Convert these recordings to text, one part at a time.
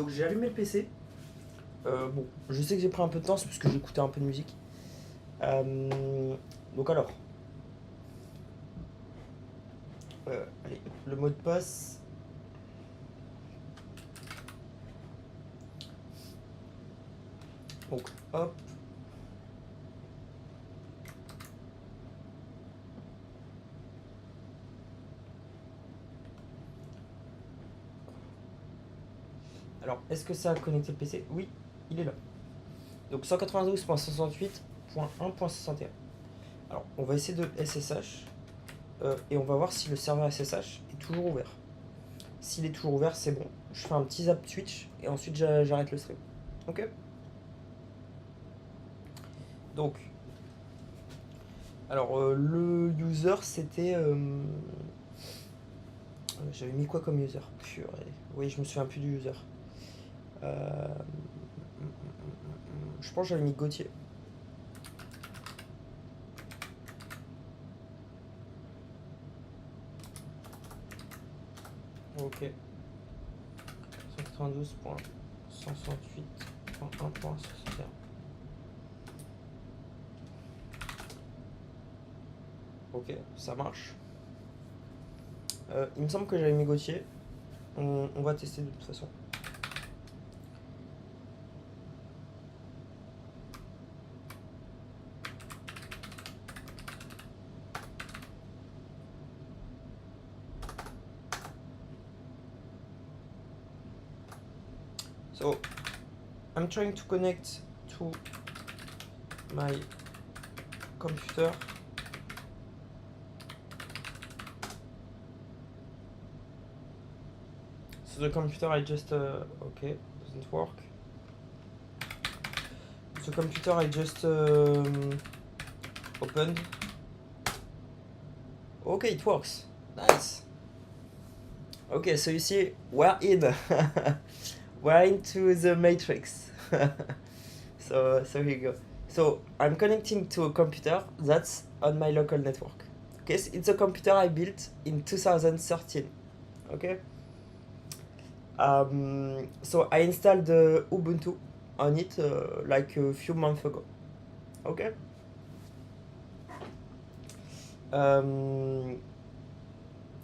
Donc j'ai allumé le PC. Bon, je sais que j'ai pris un peu de temps, c'est parce que j'écoutais un peu de musique. Donc alors, allez, le mot de passe. Donc hop. Alors, est-ce que ça a connecté le PC? Oui, il est là. Donc 192.68.1.61. Alors, on va essayer de SSH et on va voir si le serveur SSH est toujours ouvert. S'il est toujours ouvert, c'est bon. Je fais un petit zap switch et ensuite j'arrête le stream. Ok? Donc, alors le user c'était. J'avais mis quoi comme user? Purée. Oui, je me souviens plus du user. Je pense que j'avais mis Gauthier. Ok. 192.168.1.61. Ok, ça marche. Il me semble que j'avais mis Gauthier. On va tester de toute façon. So, I'm trying to connect to my computer. So the computer I just okay, doesn't work. The computer I just opened. Okay, it works. Nice. Okay, so you see, we're in. We're into the matrix. So here you go. So I'm connecting to a computer that's on my local network. Okay, so it's a computer I built in 2013. Okay. So I installed the Ubuntu on it like a few months ago. Okay.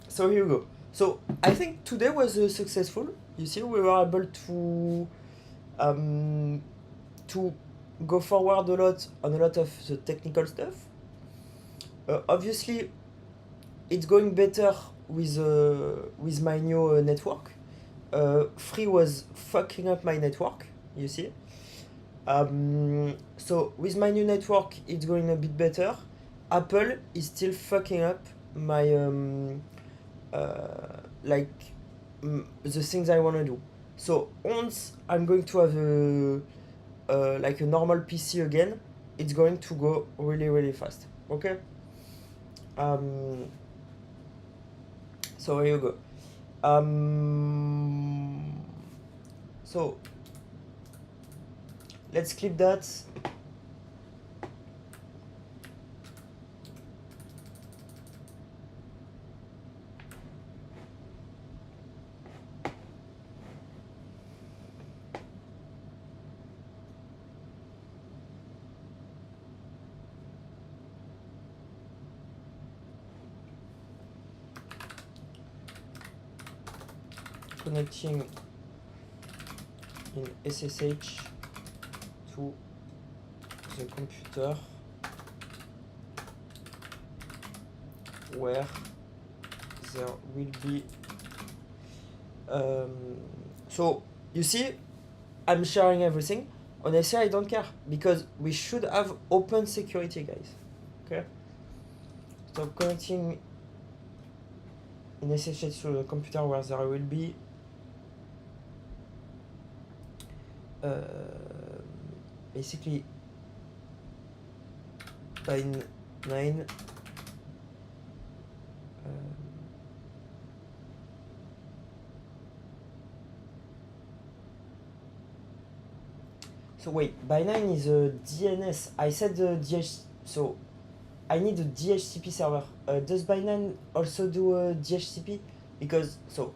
So here you go. So I think today was successful. You see, we were able to go forward a lot on a lot of the technical stuff. Obviously, it's going better with my new network. Free was fucking up my network. You see. So with my new network, it's going a bit better. Apple is still fucking up my the things I want to do. So once I'm going to have like a normal PC again, it's going to go really really fast. Okay. So here you go. So let's clip that. Connecting in SSH to the computer where there will be so you see, I'm sharing everything. Honestly, I don't care because we should have open security, guys. Okay, so connecting in SSH to the computer where there will be basically by 9 so wait, by 9 is a DNS. I said the DH, so I need a DHCP server. Does by9 also do a DHCP? Because so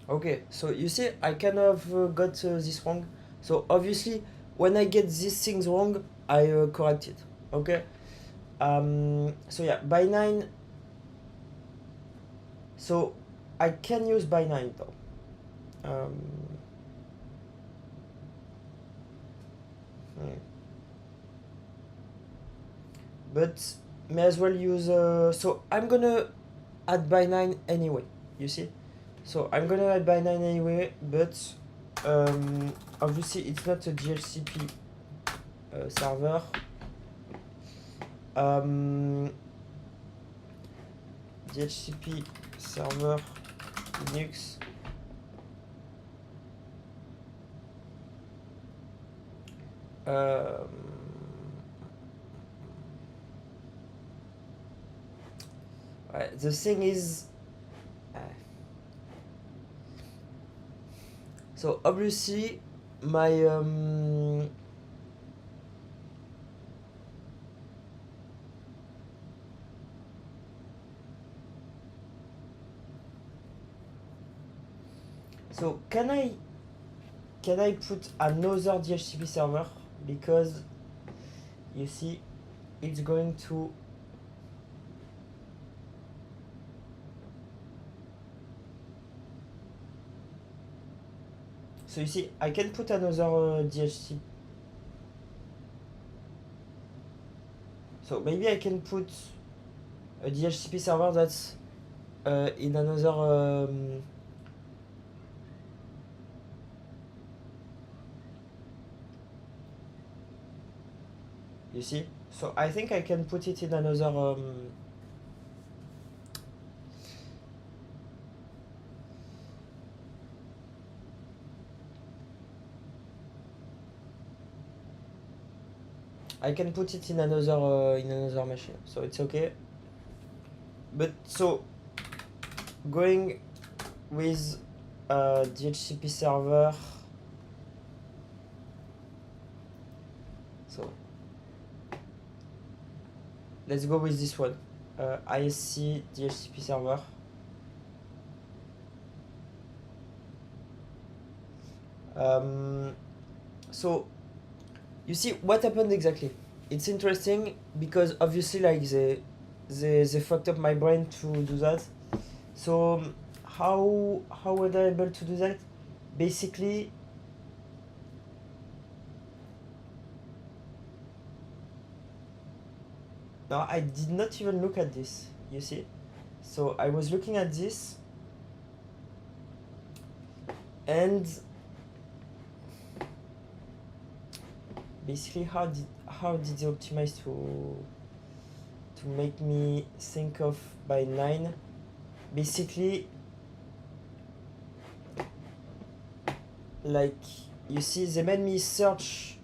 Okay, so you see, I kind of got this wrong. So obviously, when I get these things wrong, I correct it. Okay. So yeah, by 9. So I can use by 9 though. Hmm. But may as well use. So I'm gonna add by 9 anyway. You see. So I'm gonna add by 9 anyway, but obviously it's not a DHCP server. DHCP server Linux. The thing is, so obviously my so can I put another DHCP server, because you see it's going to so you see I can put another DHCP. So maybe I can put a DHCP server that's in another you see. So I think I can put it in another I can put it in another machine, so it's okay. But so going with DHCP server, so let's go with this one, ISC DHCP server. So you see what happened exactly. It's interesting because obviously like they fucked up my brain to do that. So how were they able to do that? Basically, no, I did not even look at this, you see. So I was looking at this, and basically how did they optimize to make me think of by 9? Basically, like you see, they made me search.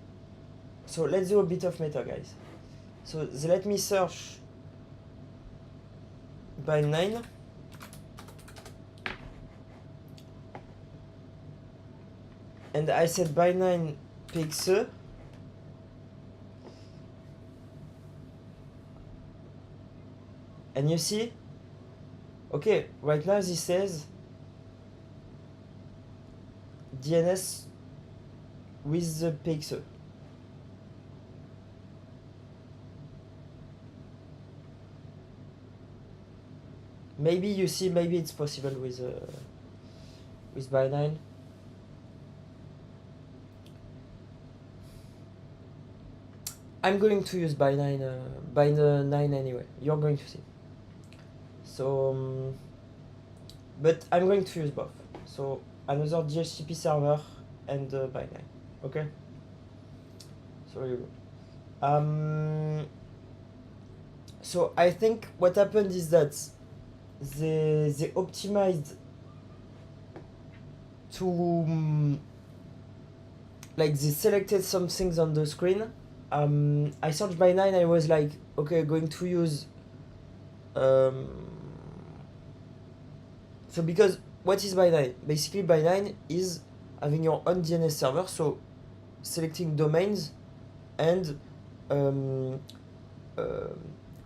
So let's do a bit of meta, guys. So they let me search by 9, and I said by 9 pixel, and you see, okay, right now this says DNS with the pixel. Maybe you see, maybe it's possible with by 9. I'm going to use by 9 anyway. You're going to see. So but I'm going to use both. So another DHCP server and by 9. Okay. So here you go. So I think what happened is that they optimized to like they selected some things on the screen. I searched by 9. I was like, okay, going to use so because what is by 9? Basically by 9 is having your own DNS server, so selecting domains, and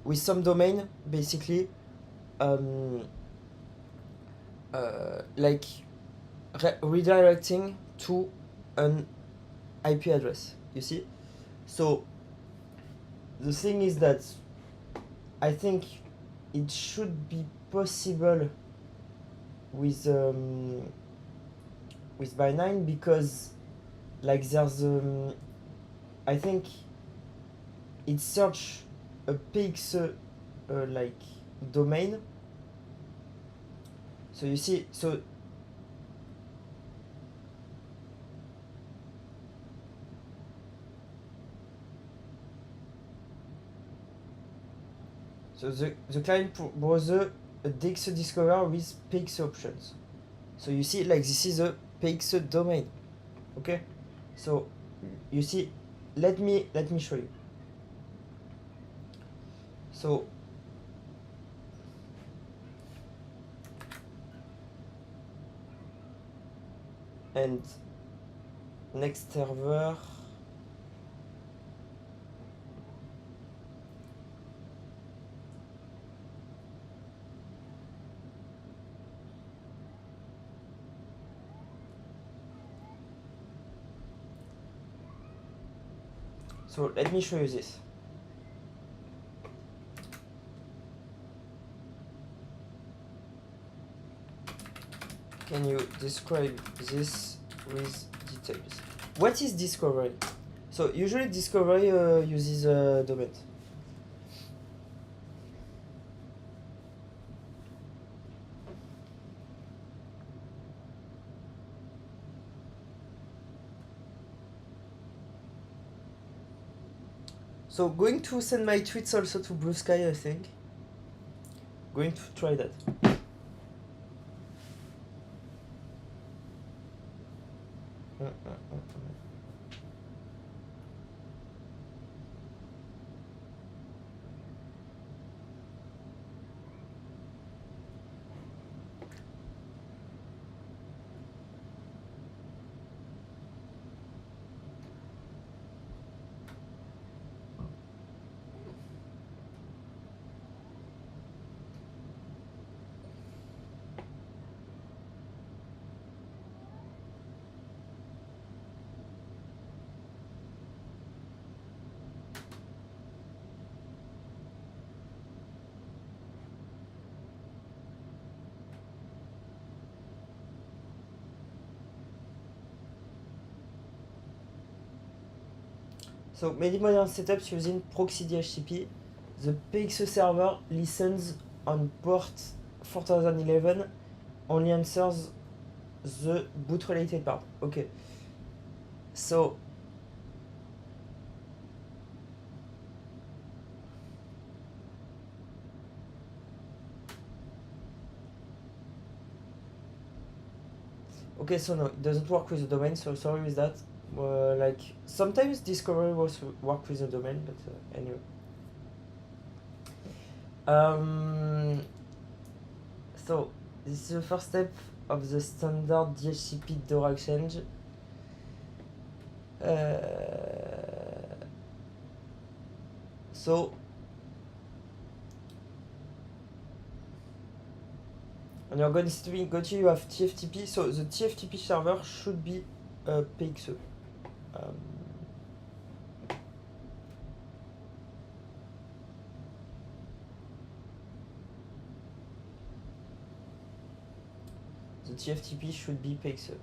with some domain basically like redirecting to an IP address. You see? So the thing is that I think it should be possible with by9 because like there's I think it search a PX like domain. So you see, so the client browser a DX discover with PX options. So you see, like this is a PX domain. Okay, so you see, let me show you. So and next server. So let me show you this. Can you describe this with details? What is discovery? So usually discovery uses domains. So going to send my tweets also to Blue Sky, I think. Going to try that. So many modern setups using proxy DHCP. The PX server listens on port 4011, only answers the boot related part. Okay. So okay, so no, it doesn't work with the domain, so sorry with that. Like sometimes discovery was work with the domain, but anyway. So this is the first step of the standard DHCP door exchange. So when you're going to go to, you have TFTP. So the TFTP server should be PXE. The TFTP should be PXE.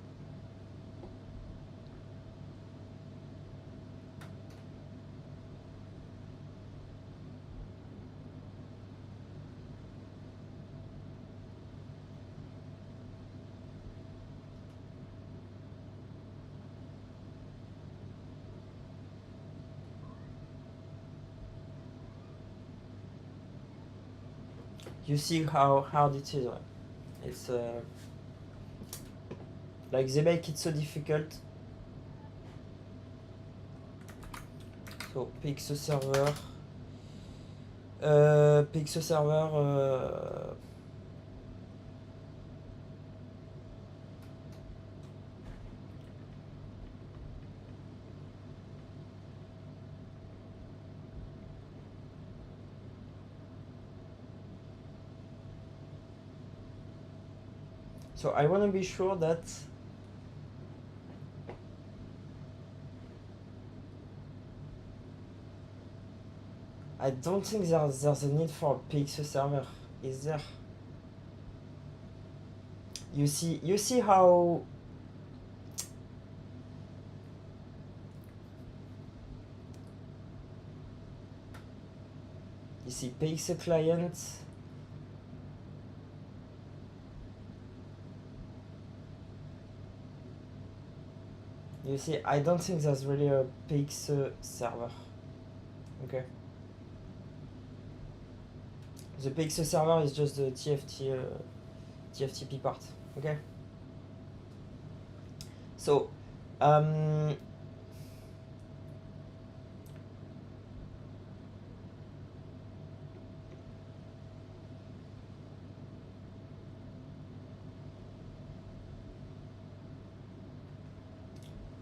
You see how hard it is. It's like they make it so difficult. So PXE server. PXE server. So I want to be sure that I don't think there's a need for a PXE server, is there? You see how you see PXE client. You see, I don't think there's really a PXE server. Okay. The PXE server is just the TFTP part. Okay. So,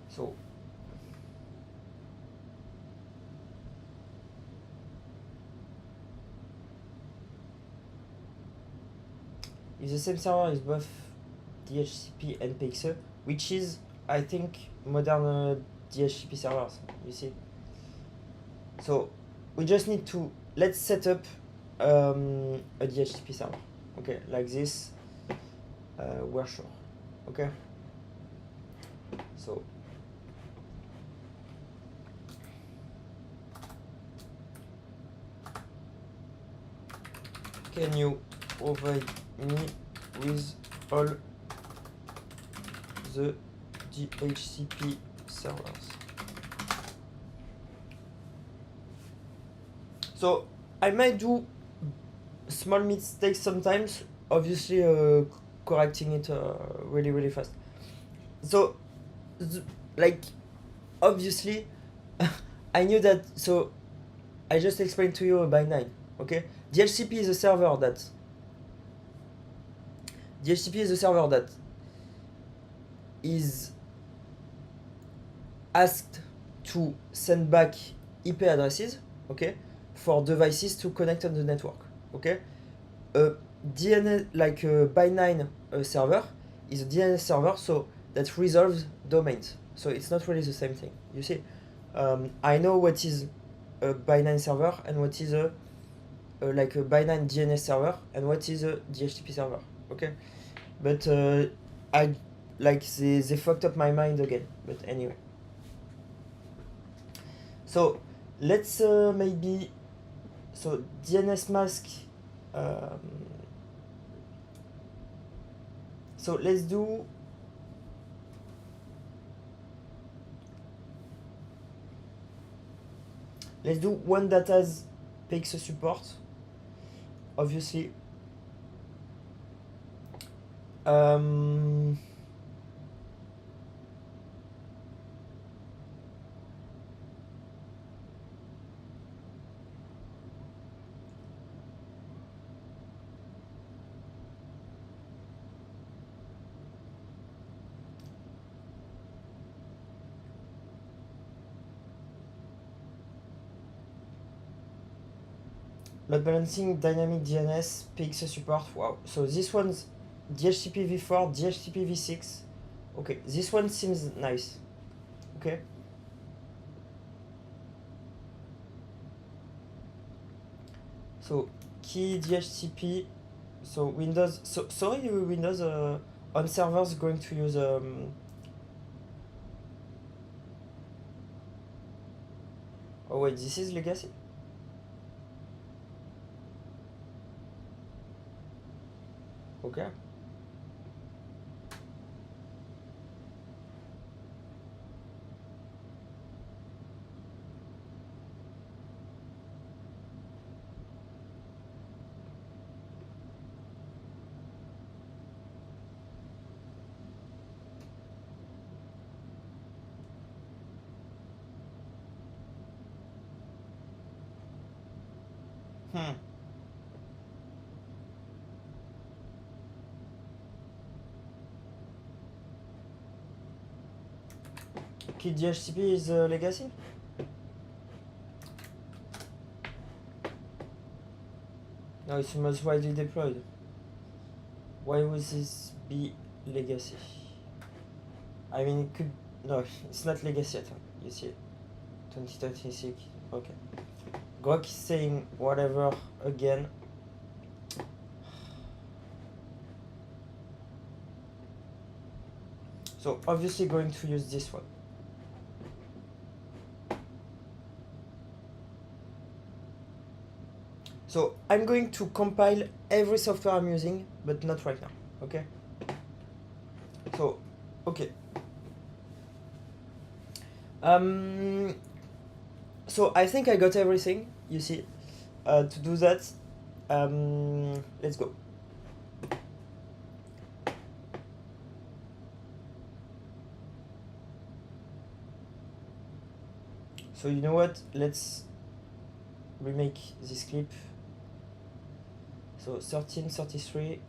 so if the same server is both DHCP and PXE, which is, I think, modern DHCP servers, you see. So we just need to, let's set up a DHCP server, okay, like this, we're sure, okay. So can you provide me with all the DHCP servers? So I might do small mistakes sometimes, obviously correcting it really fast. So like obviously I knew that, so I just explained to you by 9, okay. DHCP is a server that is asked to send back IP addresses, okay, for devices to connect on the network, okay. DNS, like a by9 server is a DNS server, so that resolves domains. So it's not really the same thing. You see, I know what is a by9 server and what is a like a by9 DNS server and what is a DHCP server. Okay, but I like they fucked up my mind again. But anyway, so let's maybe so DNS mask. So let's do one that has PXE support, obviously. Load balancing, dynamic DNS, PXE support. Wow. So this one's DHCP v4, DHCP v6. Okay, this one seems nice. Okay. So key DHCP. So Windows. So sorry, Windows on servers going to use Oh wait, this is legacy. Okay. Key DHCP is legacy? No, it's most widely deployed. Why would this be legacy? I mean, it could... No, it's not legacy yet. You see it. 2026. Okay. Grok is saying whatever again. So obviously going to use this one. So I'm going to compile every software I'm using, but not right now, okay? So, okay. So I think I got everything, you see. To do that, let's go. So you know what, let's remake this clip. So 1333